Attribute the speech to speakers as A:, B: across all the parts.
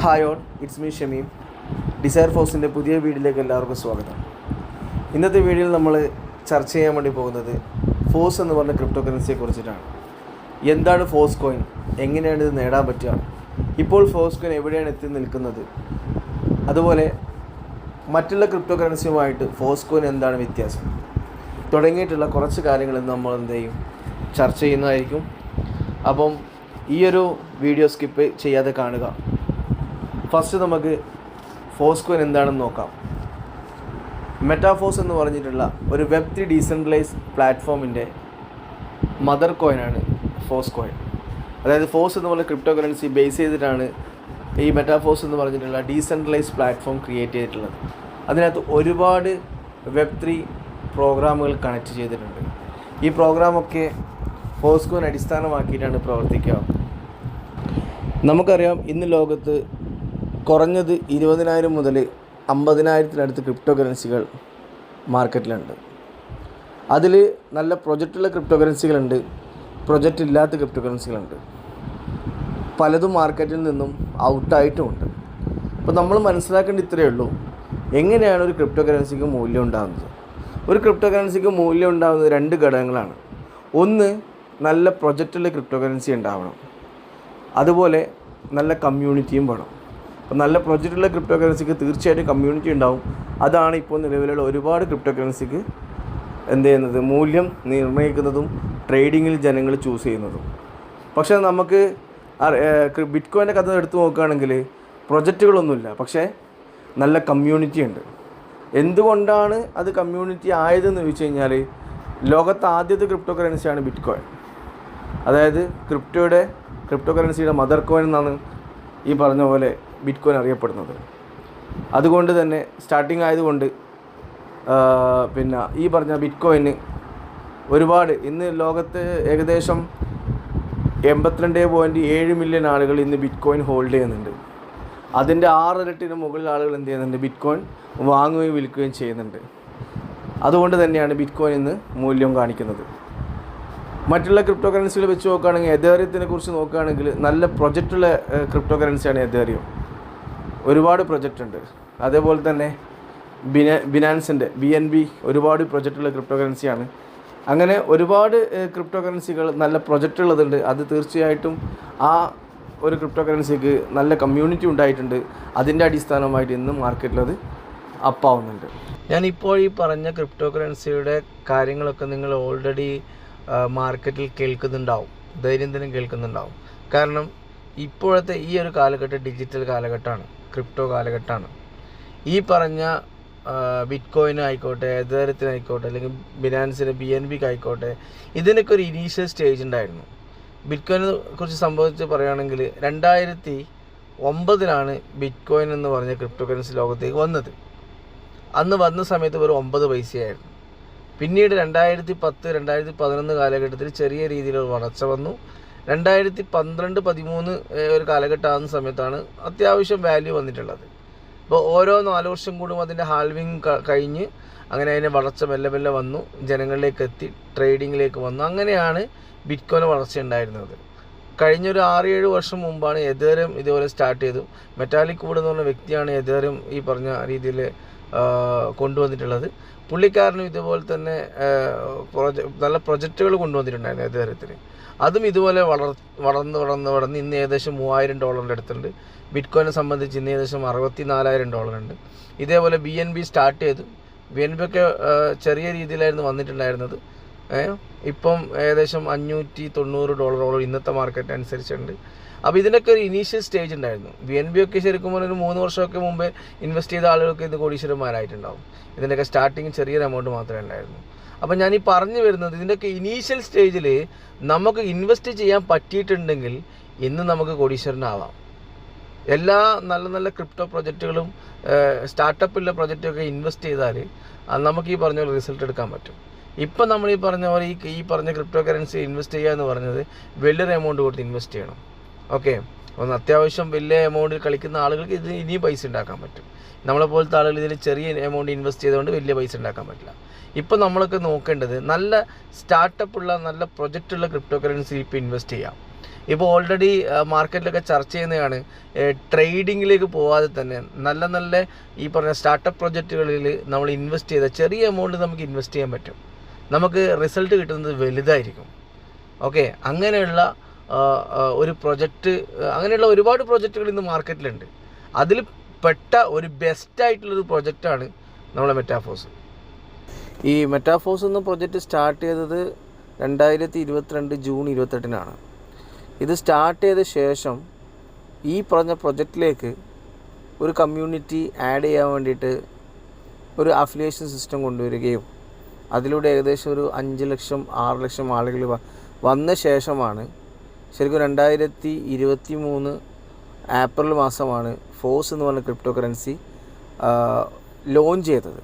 A: Hi all, it's me Shameem. Desire ഫോഴ്സിൻ്റെ പുതിയ വീഡിയോയിലേക്ക് എല്ലാവർക്കും സ്വാഗതം. ഇന്നത്തെ വീഡിയോയിൽ നമ്മൾ ചർച്ച ചെയ്യാൻ വേണ്ടി പോകുന്നത് ഫോഴ്സ് എന്ന് പറഞ്ഞ ക്രിപ്റ്റോ കറൻസിയെ കുറിച്ചിട്ടാണ്. എന്താണ് ഫോഴ്സ് കോയിൻ, എങ്ങനെയാണ് ഇത് നേടാൻ പറ്റുക, ഇപ്പോൾ ഫോഴ്സ് കോയിൻ എവിടെയാണ് എത്തി നിൽക്കുന്നത്, അതുപോലെ മറ്റുള്ള ക്രിപ്റ്റോ കറൻസിയുമായിട്ട് ഫോഴ്സ് കോയിൻ എന്താണ് വ്യത്യാസം തുടങ്ങിയിട്ടുള്ള കുറച്ച് കാര്യങ്ങൾ നമ്മൾ ചർച്ച ചെയ്യുന്നതായിരിക്കും. അപ്പം ഈ ഒരു വീഡിയോ സ്കിപ്പ് ചെയ്യാതെ കാണുക. ഫസ്റ്റ് നമുക്ക് ഫോഴ്സ് കോയിൻ എന്താണെന്ന് നോക്കാം. മെറ്റാഫോഴ്സ് എന്ന് പറഞ്ഞിട്ടുള്ള ഒരു വെബ്3 ഡീസെൻട്രലൈസ് പ്ലാറ്റ്ഫോമിൻ്റെ മദർ കോയിനാണ് ഫോഴ്സ് കോയിൻ. അതായത് ഫോഴ്സ് എന്ന് പറഞ്ഞ ക്രിപ്റ്റോ കറൻസി ബേസ് ചെയ്തിട്ടാണ് ഈ മെറ്റാഫോഴ്സ് എന്ന് പറഞ്ഞിട്ടുള്ള ഡീസെൻട്രലൈസ് പ്ലാറ്റ്ഫോം ക്രിയേറ്റ് ചെയ്തിട്ടുള്ളത്. അതിനകത്ത് ഒരുപാട് വെബ്3 പ്രോഗ്രാമുകൾ കണക്ട് ചെയ്തിട്ടുണ്ട്. ഈ പ്രോഗ്രാമൊക്കെ ഫോഴ്സ് കോയിൻ അടിസ്ഥാനമാക്കിയിട്ടാണ് പ്രവർത്തിക്കുക. നമുക്കറിയാം, ഇന്ന് ലോകത്ത് കുറഞ്ഞത് 20,000 മുതൽ 50,000-ത്തിനടുത്ത് ക്രിപ്റ്റോ കറൻസികൾ മാർക്കറ്റിലുണ്ട്. അതിൽ നല്ല പ്രൊജക്റ്റുള്ള ക്രിപ്റ്റോ കറൻസികളുണ്ട്, പ്രൊജക്റ്റ് ഇല്ലാത്ത ക്രിപ്റ്റോ കറൻസികളുണ്ട്. പലതും മാർക്കറ്റിൽ നിന്നും ഔട്ടായിട്ടുമുണ്ട്. അപ്പോൾ നമ്മൾ മനസ്സിലാക്കേണ്ട ഇത്രയേ ഉള്ളൂ, എങ്ങനെയാണ് ഒരു ക്രിപ്റ്റോ കറൻസിക്ക് മൂല്യം ഉണ്ടാകുന്നത്. ഒരു ക്രിപ്റ്റോ കറൻസിക്ക് മൂല്യം ഉണ്ടാകുന്നത് 2 ഘടകങ്ങളാണ്. ഒന്ന്, നല്ല പ്രൊജക്റ്റുള്ള ക്രിപ്റ്റോ കറൻസി ഉണ്ടാവണം, അതുപോലെ നല്ല കമ്മ്യൂണിറ്റിയും വേണം. അപ്പോൾ നല്ല പ്രൊജക്റ്റുള്ള ക്രിപ്റ്റോ കറൻസിക്ക് തീർച്ചയായിട്ടും കമ്മ്യൂണിറ്റി ഉണ്ടാവും. അതാണ് ഇപ്പോൾ നിലവിലുള്ള ഒരുപാട് ക്രിപ്റ്റോ കറൻസിക്ക് മൂല്യം നിർണ്ണയിക്കുന്നതും ട്രേഡിങ്ങിൽ ജനങ്ങൾ ചൂസ് ചെയ്യുന്നതും. പക്ഷേ നമുക്ക് ബിറ്റ് കോയിൻ്റെ കഥ എടുത്തു നോക്കുകയാണെങ്കിൽ പ്രൊജക്റ്റുകളൊന്നുമില്ല, പക്ഷേ നല്ല കമ്മ്യൂണിറ്റി ഉണ്ട്. എന്തുകൊണ്ടാണ് അത് കമ്മ്യൂണിറ്റി ആയതെന്ന് ചോദിച്ചു കഴിഞ്ഞാൽ, ലോകത്തെ ആദ്യത്തെ ക്രിപ്റ്റോ കറൻസിയാണ് ബിറ്റ് കോയിൻ. അതായത് ക്രിപ്റ്റോ കറൻസിയുടെ മദർ കോയിൻ എന്നാണ് ഈ പറഞ്ഞ പോലെ ബിറ്റ് കോയിൻ അറിയപ്പെടുന്നത്. അതുകൊണ്ട് തന്നെ സ്റ്റാർട്ടിങ് ആയതുകൊണ്ട് പിന്നെ ഈ പറഞ്ഞ ബിറ്റ് കോയിന് ഒരുപാട്, ഇന്ന് ലോകത്ത് ഏകദേശം 82.7 മില്യൺ ആളുകൾ ഇന്ന് ബിറ്റ് കോയിൻ ഹോൾഡ് ചെയ്യുന്നുണ്ട്. അതിൻ്റെ 6 ഇരട്ടിന് മുകളിൽ ആളുകൾ എന്ത് ചെയ്യുന്നുണ്ട്, ബിറ്റ് കോയിൻ വാങ്ങുകയും വിൽക്കുകയും ചെയ്യുന്നുണ്ട്. അതുകൊണ്ട് തന്നെയാണ് ബിറ്റ് കോയിൻ ഇന്ന് മൂല്യം കാണിക്കുന്നത്. മറ്റുള്ള ക്രിപ്റ്റോ കറൻസികൾ വെച്ച് നോക്കുകയാണെങ്കിൽ, എതേറിയത്തിനെ കുറിച്ച് നോക്കുകയാണെങ്കിൽ നല്ല പ്രൊജക്റ്റുള്ള ക്രിപ്റ്റോ കറൻസിയാണ് എതേറിയം. ഒരുപാട് പ്രൊജക്റ്റ് ഉണ്ട്. അതേപോലെ തന്നെ ബിനാൻസിൻ്റെ BNB ഒരുപാട് പ്രൊജക്റ്റുള്ള ക്രിപ്റ്റോ കറൻസിയാണ്. അങ്ങനെ ഒരുപാട് ക്രിപ്റ്റോ കറൻസികൾ നല്ല പ്രൊജക്റ്റ് ഉള്ളതുണ്ട്. അത് തീർച്ചയായിട്ടും ആ ഒരു ക്രിപ്റ്റോ കറൻസിക്ക് നല്ല കമ്മ്യൂണിറ്റി ഉണ്ടായിട്ടുണ്ട്. അതിൻ്റെ അടിസ്ഥാനമായിട്ട് ഇന്ന് മാർക്കറ്റിലത് അപ്പാവുന്നുണ്ട്. ഞാനിപ്പോൾ ഈ പറഞ്ഞ ക്രിപ്റ്റോ കറൻസിയുടെ കാര്യങ്ങളൊക്കെ നിങ്ങൾ ഓൾറെഡി മാർക്കറ്റിൽ കേൾക്കുന്നുണ്ടാവും, ദൈനംദിനം കേൾക്കുന്നുണ്ടാവും. കാരണം ഇപ്പോഴത്തെ ഈ ഒരു കാലഘട്ടം ഡിജിറ്റൽ കാലഘട്ടമാണ്, ക്രിപ്റ്റോ കാലഘട്ടമാണ്. ഈ പറഞ്ഞ ബിറ്റ് കോയിന് ആയിക്കോട്ടെ, എതേറിയത്തിനായിക്കോട്ടെ, അല്ലെങ്കിൽ ബിനാൻസിന് BNBക്ക് ആയിക്കോട്ടെ, ഇതിനൊക്കെ ഒരു ഇനീഷ്യൽ സ്റ്റേജ് ഉണ്ടായിരുന്നു. ബിറ്റ് കോയിനെ കുറിച്ച് സംഭവിച്ച് പറയുകയാണെങ്കിൽ 2009 ബിറ്റ് കോയിൻ എന്ന് പറഞ്ഞ ക്രിപ്റ്റോ കറൻസി ലോകത്തേക്ക് വന്നത്. അന്ന് വന്ന സമയത്ത് വെറും 9 പൈസയായിരുന്നു. പിന്നീട് 2010-2011 കാലഘട്ടത്തിൽ ചെറിയ രീതിയിലൊരു വളർച്ച വന്നു. 2012-13 ഒരു കാലഘട്ടമാകുന്ന സമയത്താണ് അത്യാവശ്യം വാല്യൂ വന്നിട്ടുള്ളത്. അപ്പോൾ ഓരോ 4 വർഷം കൂടും അതിൻ്റെ ഹാൽവിങ് കഴിഞ്ഞ് അങ്ങനെ അതിൻ്റെ വളർച്ച മെല്ലെ മെല്ലെ വന്നു, ജനങ്ങളിലേക്ക് എത്തി, ട്രേഡിങ്ങിലേക്ക് വന്നു. അങ്ങനെയാണ് ബിറ്റ് കോയിൻ വളർച്ച ഉണ്ടായിരുന്നത്. കഴിഞ്ഞൊരു 6-7 വർഷം മുമ്പാണ് എതേറിയം ഇതുപോലെ സ്റ്റാർട്ട് ചെയ്തു. മെറ്റാലിക് വുഡ് എന്ന് പറഞ്ഞ വ്യക്തിയാണ് എതേറിയം ഈ പറഞ്ഞ രീതിയിൽ കൊണ്ടുവന്നിട്ടുള്ളത്. പുള്ളിക്കാരനും ഇതുപോലെ തന്നെ നല്ല പ്രൊജക്റ്റുകൾ കൊണ്ടുവന്നിട്ടുണ്ടായിരുന്നു എതേറിയത്തിന്. അതും ഇതുപോലെ വളർന്ന് ഇന്ന് ഏകദേശം $3,000 അടുത്തുണ്ട്. ബിറ്റ് കോയിനെ സംബന്ധിച്ച് ഇന്ന് ഏകദേശം $64,000 ഉണ്ട്. ഇതേപോലെ BNB സ്റ്റാർട്ട് ചെയ്തു. BNB ഒക്കെ ചെറിയ രീതിയിലായിരുന്നു വന്നിട്ടുണ്ടായിരുന്നത്. ഇപ്പം ഏകദേശം $590 ഇന്നത്തെ മാർക്കറ്റ് അനുസരിച്ചുണ്ട്. അപ്പോൾ ഇതിനൊക്കെ ഒരു ഇനീഷ്യൽ സ്റ്റേജ് ഉണ്ടായിരുന്നു. BNB ഒക്കെ ശരിക്കും പറഞ്ഞാൽ ഒരു 3 വർഷമൊക്കെ മുമ്പേ ഇൻവെസ്റ്റ് ചെയ്ത ആളുകൾക്ക് ഇത് കോടീശ്വരന്മാരായിട്ടുണ്ടാവും. ഇതിൻ്റെയൊക്കെ സ്റ്റാർട്ടിങ് ചെറിയൊരു എമൗണ്ട് മാത്രമേ ഉണ്ടായിരുന്നു. അപ്പോൾ ഞാൻ ഈ പറഞ്ഞു വരുന്നത്, ഇതിൻ്റെയൊക്കെ ഇനീഷ്യൽ സ്റ്റേജിൽ നമുക്ക് ഇൻവെസ്റ്റ് ചെയ്യാൻ പറ്റിയിട്ടുണ്ടെങ്കിൽ ഇന്ന് നമുക്ക് കോടീശ്വരനാവാം. എല്ലാ നല്ല നല്ല ക്രിപ്റ്റോ പ്രൊജക്റ്റുകളും സ്റ്റാർട്ടപ്പിലുള്ള പ്രൊജക്റ്റൊക്കെ ഇൻവെസ്റ്റ് ചെയ്താൽ നമുക്ക് ഈ പറഞ്ഞ റിസൾട്ട് എടുക്കാൻ പറ്റും. ഇപ്പം നമ്മൾ ഈ പറഞ്ഞ പോലെ ഈ പറഞ്ഞ ക്രിപ്റ്റോ കറൻസി ഇൻവെസ്റ്റ് ചെയ്യുക എന്ന് പറഞ്ഞത് വലിയൊരു എമൗണ്ട് കൊടുത്ത് ഇൻവെസ്റ്റ് ചെയ്യണം. ഓക്കെ, ഒന്ന് അത്യാവശ്യം വലിയ എമൗണ്ടിൽ കളിക്കുന്ന ആളുകൾക്ക് ഇത് ഇനിയും പൈസ ഉണ്ടാക്കാൻ പറ്റും. നമ്മളെപ്പോലത്തെ ആളുകൾ ഇതിൽ ചെറിയ എമൗണ്ട് ഇൻവെസ്റ്റ് ചെയ്തുകൊണ്ട് വലിയ പൈസ ഉണ്ടാക്കാൻ പറ്റില്ല. ഇപ്പോൾ നമ്മളൊക്കെ നോക്കേണ്ടത് നല്ല സ്റ്റാർട്ടപ്പുള്ള നല്ല പ്രൊജക്റ്റുള്ള ക്രിപ്റ്റോ കറൻസി ഇപ്പോൾ ഇൻവെസ്റ്റ് ചെയ്യാം. ഇപ്പോൾ ഓൾറെഡി മാർക്കറ്റിലൊക്കെ ചർച്ച ചെയ്യുന്നതാണ് ട്രേഡിങ്ങിലേക്ക് പോകാതെ തന്നെ നല്ല നല്ല ഈ പറഞ്ഞ സ്റ്റാർട്ടപ്പ് പ്രൊജക്റ്റുകളിൽ നമ്മൾ ഇൻവെസ്റ്റ് ചെയ്ത ചെറിയ എമൗണ്ട് നമുക്ക് ഇൻവെസ്റ്റ് ചെയ്യാൻ പറ്റും, നമുക്ക് റിസൾട്ട് കിട്ടുന്നത് വലുതായിരിക്കും. ഓക്കെ, അങ്ങനെയുള്ള ഒരു പ്രൊജക്റ്റ്, അങ്ങനെയുള്ള ഒരുപാട് പ്രൊജക്റ്റുകൾ ഇന്ന് മാർക്കറ്റിലുണ്ട്. അതിൽ പെട്ട ഒരു ബെസ്റ്റായിട്ടുള്ളൊരു പ്രൊജക്റ്റാണ് നമ്മളെ മെറ്റാഫോഴ്സ്. ഈ മെറ്റാഫോഴ്സ് എന്ന പ്രൊജക്റ്റ് സ്റ്റാർട്ട് ചെയ്തത് 2022 ജൂൺ 28-നാണ്. ഇത് സ്റ്റാർട്ട് ചെയ്ത ശേഷം ഈ പറഞ്ഞ പ്രൊജക്റ്റിലേക്ക് ഒരു കമ്മ്യൂണിറ്റി ആഡ് ചെയ്യാൻ വേണ്ടിയിട്ട് ഒരു അഫിലിയേഷൻ സിസ്റ്റം കൊണ്ടുവരികയും അതിലൂടെ ഏകദേശം ഒരു 5 ലക്ഷം 6 ലക്ഷം ആളുകൾ വന്ന ശേഷമാണ് ശരിക്കും 2023 ഏപ്രിൽ മാസമാണ് ഫോഴ്സ് എന്ന് പറഞ്ഞ ക്രിപ്റ്റോ കറൻസി ലോഞ്ച് ചെയ്തത്.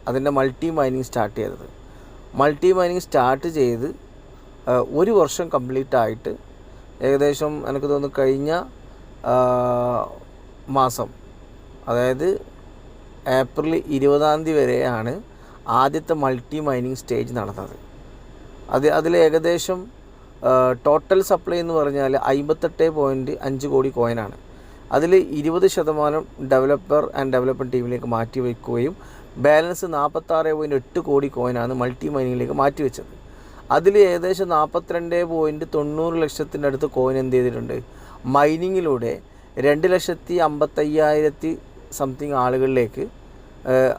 A: അതിൻ്റെ മൾട്ടി മൈനിങ് സ്റ്റാർട്ട് ചെയ്തത്. മൾട്ടി മൈനിങ് സ്റ്റാർട്ട് ചെയ്ത് 1 വർഷം കംപ്ലീറ്റ് ആയിട്ട് ഏകദേശം എനിക്ക് തോന്നുന്നു കഴിഞ്ഞ മാസം, അതായത് ഏപ്രിൽ 20 വരെയാണ് ആദ്യത്തെ മൾട്ടി മൈനിങ് സ്റ്റേജ് നടന്നത്. അതിൽ ഏകദേശം ടോട്ടൽ സപ്ലൈ എന്ന് പറഞ്ഞാൽ 58.5 കോടി കോയിനാണ്. അതിൽ 20% ഡെവലപ്പർ ആൻഡ് ഡെവലപ്മെൻറ്റ് ടീമിലേക്ക് മാറ്റി വയ്ക്കുകയും ബാലൻസ് 46.8 കോടി കോയിനാണ് മൾട്ടി മൈനിങ്ങിലേക്ക് മാറ്റിവെച്ചത്. അതിൽ ഏകദേശം 42.90 ലക്ഷത്തിൻ്റെ അടുത്ത് കോയിൻ എന്ത് ചെയ്തിട്ടുണ്ട്, മൈനിങ്ങിലൂടെ 2,55,000 സംതിങ് ആളുകളിലേക്ക്,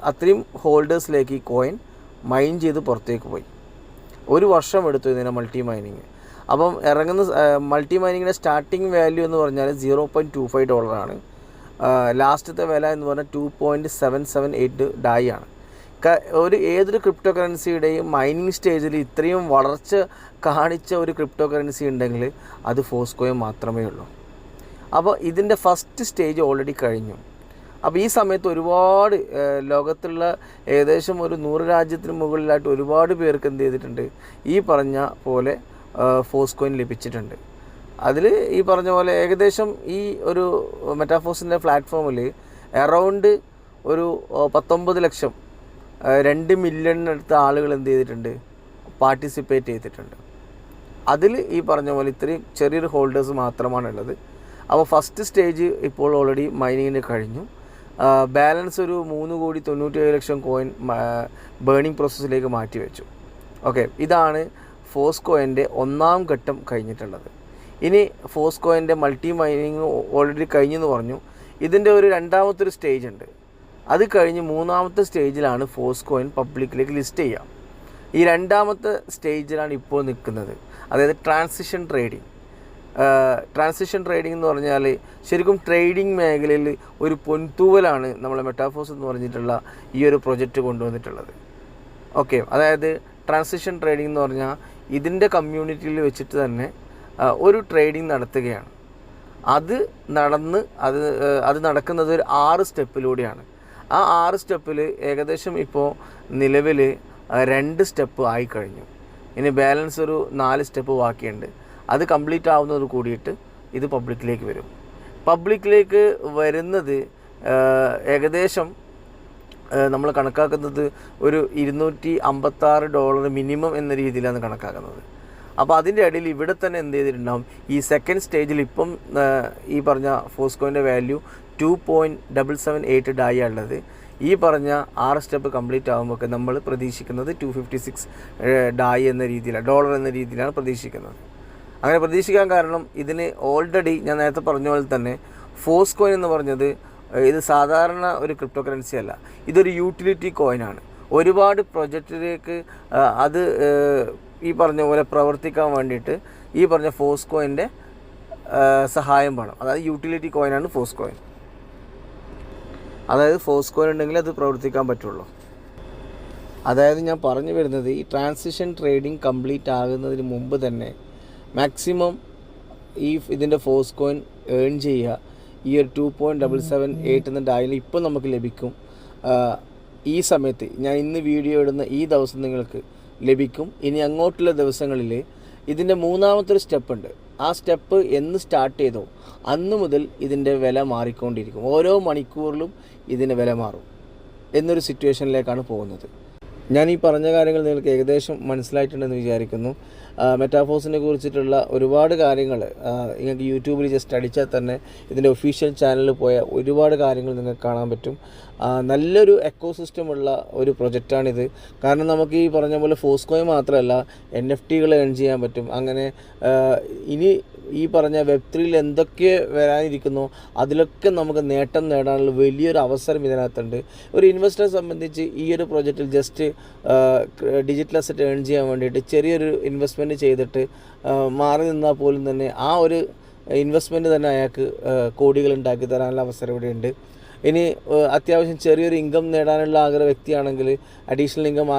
A: അത്രയും ഹോൾഡേഴ്സിലേക്ക് ഈ കോയിൻ മൈൻ ചെയ്ത് പുറത്തേക്ക് പോയി. 1 വർഷം എടുത്തു ഇതിനെ മൾട്ടി മൈനിങ്. അപ്പം ഇറങ്ങുന്ന മൾട്ടി മൈനിങ്ങിൻ്റെ സ്റ്റാർട്ടിങ് വാല്യൂ എന്ന് പറഞ്ഞാൽ $0.25 ലാസ്റ്റത്തെ വില എന്ന് പറഞ്ഞാൽ 2.778 DAI ആണ്. ഏതൊരു ക്രിപ്റ്റോ കറൻസിയുടെയും മൈനിങ് സ്റ്റേജിൽ ഇത്രയും വളർച്ച കാണിച്ച ഒരു ക്രിപ്റ്റോ കറൻസി ഉണ്ടെങ്കിൽ അത് ഫോഴ്സ്കോയിൻ മാത്രമേ ഉള്ളൂ. അപ്പോൾ ഇതിൻ്റെ ഫസ്റ്റ് സ്റ്റേജ് ഓൾറെഡി കഴിഞ്ഞു. അപ്പോൾ ഈ സമയത്ത് ഒരുപാട് ലോകത്തുള്ള ഏകദേശം ഒരു 100 രാജ്യത്തിന് മുകളിലായിട്ട് ഒരുപാട് പേർക്ക് എന്ത് ചെയ്തിട്ടുണ്ട്, ഈ പറഞ്ഞ പോലെ ഫോഴ്സ്കോയിൻ ലഭിച്ചിട്ടുണ്ട്. അതിൽ ഈ പറഞ്ഞ പോലെ ഏകദേശം ഈ ഒരു മെറ്റാഫോഴ്സിൻ്റെ പ്ലാറ്റ്ഫോമിൽ അറൗണ്ട് ഒരു 19 ലക്ഷം 2 മില്യണിനടുത്ത് ആളുകൾ എന്ത് ചെയ്തിട്ടുണ്ട്, പാർട്ടിസിപ്പേറ്റ് ചെയ്തിട്ടുണ്ട്. അതിൽ ഈ പറഞ്ഞ പോലെ ഇത്രയും ചെറിയൊരു ഹോൾഡേഴ്സ് മാത്രമാണുള്ളത്. അപ്പോൾ ഫസ്റ്റ് സ്റ്റേജ് ഇപ്പോൾ ഓൾറെഡി മൈനിങ്ങിന് കഴിഞ്ഞു. ബാലൻസ് ഒരു 3.97 കോടി കോയിൻ ബേണിംഗ് പ്രോസസ്സിലേക്ക് മാറ്റിവെച്ചു. ഓക്കെ, ഇതാണ് ഫോഴ്സ്കോയിൻ്റെ 1ാം ഘട്ടം കഴിഞ്ഞിട്ടുള്ളത്. ഇനി ഫോഴ്സ്കോയിൻ്റെ മൾട്ടി മൈനിങ് ഓൾറെഡി കഴിഞ്ഞെന്ന് പറഞ്ഞു. ഇതിൻ്റെ ഒരു 2ാമത്തെ സ്റ്റേജ് ഉണ്ട്. അത് കഴിഞ്ഞ് 3ാമത്തെ സ്റ്റേജിലാണ് ഫോഴ്സ്കോയിൻ പബ്ലിക്കിലേക്ക് ലിസ്റ്റ് ചെയ്യുക. ഈ 2ാമത്തെ സ്റ്റേജിലാണ് ഇപ്പോൾ നിൽക്കുന്നത്, അതായത് ട്രാൻസിഷൻ ട്രേഡിംഗ്. ട്രാൻസിഷൻ ട്രേഡിംഗ് എന്ന് പറഞ്ഞാൽ ശരിക്കും ട്രേഡിംഗ് മേഖലയിൽ ഒരു പൊൻതൂവലാണ് നമ്മളെ മെറ്റാഫോഴ്സ് എന്ന് പറഞ്ഞിട്ടുള്ള ഈ ഒരു പ്രൊജക്റ്റ് കൊണ്ടുവന്നിട്ടുള്ളത്. ഓക്കെ, അതായത് ട്രാൻസിഷൻ ട്രേഡിംഗ് എന്ന് പറഞ്ഞാൽ ഇതിൻ്റെ കമ്മ്യൂണിറ്റിയിൽ വെച്ചിട്ട് തന്നെ ഒരു ട്രേഡിംഗ് നടത്തുകയാണ്. അത് നടക്കുന്നത് ഒരു 6 സ്റ്റെപ്പിലൂടെയാണ്. ആ 6 സ്റ്റെപ്പിൽ ഏകദേശം ഇപ്പോൾ നിലവിൽ 2 സ്റ്റെപ്പ് ആയിക്കഴിഞ്ഞു. ഇനി ബാലൻസ് ഒരു 4 സ്റ്റെപ്പ് ബാക്കിയുണ്ട്. അത് കംപ്ലീറ്റ് ആവുന്നത് കൂടിയിട്ട് ഇത് പബ്ലിക്കിലേക്ക് വരും. പബ്ലിക്കിലേക്ക് വരുന്നത് ഏകദേശം നമ്മൾ കണക്കാക്കുന്നത് ഒരു $256 മിനിമം എന്ന രീതിയിലാണ് കണക്കാക്കുന്നത്. അപ്പോൾ അതിൻ്റെ ഇടയിൽ ഇവിടെ തന്നെ എന്ത് ചെയ്തിട്ടുണ്ടാകും, ഈ സെക്കൻഡ് സ്റ്റേജിൽ ഇപ്പം ഈ പറഞ്ഞ ഫോഴ്സ്കോയിൻ്റെ വാല്യൂ 2.778 DAI ഉള്ളത്. ഈ പറഞ്ഞ 6 സ്റ്റെപ്പ് കംപ്ലീറ്റ് ആകുമ്പോൾ നമ്മൾ പ്രതീക്ഷിക്കുന്നത് $256 DAI എന്ന രീതിയിലാണ്, ഡോളർ എന്ന രീതിയിലാണ് പ്രതീക്ഷിക്കുന്നത്. അങ്ങനെ പ്രതീക്ഷിക്കാൻ കാരണം ഇതിന് ഓൾറെഡി ഞാൻ നേരത്തെ പറഞ്ഞ പോലെ തന്നെ ഫോഴ്സ്കോയിൻ എന്ന് പറഞ്ഞത് ഇത് സാധാരണ ഒരു ക്രിപ്റ്റോ കറൻസി അല്ല, ഇതൊരു യൂട്ടിലിറ്റി കോയിനാണ്. ഒരുപാട് പ്രൊജക്റ്റിലേക്ക് അത് ഈ പറഞ്ഞ പോലെ പ്രവർത്തിക്കാൻ വേണ്ടിയിട്ട് ഈ പറഞ്ഞ ഫോഴ്സ്കോയിൻ്റെ സഹായം വേണം. അതായത് യൂട്ടിലിറ്റി കോയിനാണ് ഫോഴ്സ്കോയിൻ. അതായത് ഫോഴ്സ്കോയിൻ ഉണ്ടെങ്കിൽ അത് പ്രവർത്തിക്കാൻ പറ്റുള്ളൂ. അതായത് ഞാൻ പറഞ്ഞു വരുന്നത് ഈ ട്രാൻസിഷൻ ട്രേഡിംഗ് കംപ്ലീറ്റ് ആകുന്നതിന് മുമ്പ് തന്നെ മാക്സിമം ഇതിൻ്റെ ഫോഴ്സ്കോയിൻ ഏൺ ചെയ്യുക ഈ ഒരു 2.778 എന്ന DAI ഇപ്പോൾ നമുക്ക് ലഭിക്കും. ഈ സമയത്ത് ഞാൻ ഇന്ന് വീഡിയോ ഇടുന്ന ഈ ദിവസം നിങ്ങൾക്ക് ലഭിക്കും. ഇനി അങ്ങോട്ടുള്ള ദിവസങ്ങളിൽ ഇതിൻ്റെ 3ാമത്തെ ഒരു സ്റ്റെപ്പ് ഉണ്ട്. ആ സ്റ്റെപ്പ് എന്ന് സ്റ്റാർട്ട് ചെയ്തോ അന്ന് മുതൽ ഇതിൻ്റെ വില മാറിക്കൊണ്ടിരിക്കും. ഓരോ മണിക്കൂറിലും ഇതിൻ്റെ വില മാറും എന്നൊരു സിറ്റുവേഷനിലേക്കാണ് പോകുന്നത്. ഞാൻ ഈ പറഞ്ഞ കാര്യങ്ങൾ നിങ്ങൾക്ക് ഏകദേശം മനസ്സിലായിട്ടുണ്ടെന്ന് വിചാരിക്കുന്നു. മെറ്റാഫോഴ്സിനെ കുറിച്ചിട്ടുള്ള ഒരുപാട് കാര്യങ്ങൾ നിങ്ങൾക്ക് യൂട്യൂബിൽ ജസ്റ്റ് അടിച്ചാൽ തന്നെ ഇതിൻ്റെ ഒഫീഷ്യൽ ചാനലിൽ പോയാൽ ഒരുപാട് കാര്യങ്ങൾ നിങ്ങൾക്ക് കാണാൻ പറ്റും. നല്ലൊരു എക്കോസിസ്റ്റമുള്ള ഒരു പ്രൊജക്റ്റാണിത്. കാരണം നമുക്ക് ഈ പറഞ്ഞ പോലെ ഫോസ്കോയിൽ മാത്രമല്ല NFT ഏൺ ചെയ്യാൻ പറ്റും. അങ്ങനെ ഇനി ഈ പറഞ്ഞ Web3 എന്തൊക്കെ വരാനിരിക്കുന്നോ അതിലൊക്കെ നമുക്ക് നേട്ടം നേടാനുള്ള വലിയൊരു അവസരം ഇതിനകത്തുണ്ട്. ഒരു ഇൻവെസ്റ്ററെ സംബന്ധിച്ച് ഈ ഒരു പ്രൊജക്റ്റിൽ ജസ്റ്റ് ഡിജിറ്റൽ അസറ്റ് ഏൺ ചെയ്യാൻ വേണ്ടിയിട്ട് ചെറിയൊരു ഇൻവെസ്റ്റ്മെൻറ്റ് ചെയ്തിട്ട് മാറി നിന്നാൽ പോലും തന്നെ ആ ഒരു ഇൻവെസ്റ്റ്മെൻറ്റ് തന്നെ അയാൾക്ക് കോടികൾ ഉണ്ടാക്കി തരാനുള്ള അവസരം ഇവിടെയുണ്ട്. ഇനി അത്യാവശ്യം ചെറിയൊരു ഇൻകം നേടാനുള്ള വ്യക്തിയാണെങ്കിൽ, അഡീഷണൽ ഇൻകം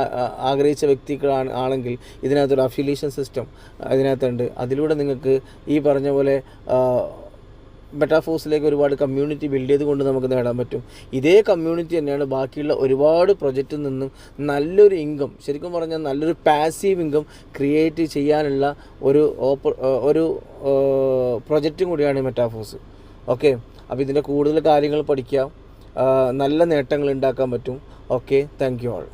A: ആഗ്രഹിച്ച വ്യക്തികളാണെങ്കിൽ ഇതിനകത്തൊരു അഫിലിയേഷൻ സിസ്റ്റം ഇതിനകത്തുണ്ട്. അതിലൂടെ നിങ്ങൾക്ക് ഈ പറഞ്ഞ പോലെ മെറ്റാഫോഴ്സിലേക്ക് ഒരുപാട് കമ്മ്യൂണിറ്റി ബിൽഡ് ചെയ്തുകൊണ്ട് നമുക്ക് നേടാൻ പറ്റും. ഇതേ കമ്മ്യൂണിറ്റി തന്നെയാണ് ബാക്കിയുള്ള ഒരുപാട് പ്രൊജക്റ്റിൽ നിന്നും നല്ലൊരു ഇൻകം, ശരിക്കും പറഞ്ഞാൽ നല്ലൊരു പാസീവ് ഇൻകം ക്രിയേറ്റ് ചെയ്യാനുള്ള ഒരു പ്രൊജക്റ്റും കൂടിയാണ് മെറ്റാഫോഴ്സ്. ഓക്കെ, അപ്പോൾ ഇതിൻ്റെ കൂടുതൽ കാര്യങ്ങൾ പഠിക്കാം, നല്ല നേട്ടങ്ങൾ ഉണ്ടാക്കാൻ പറ്റും. Okay, thank you all.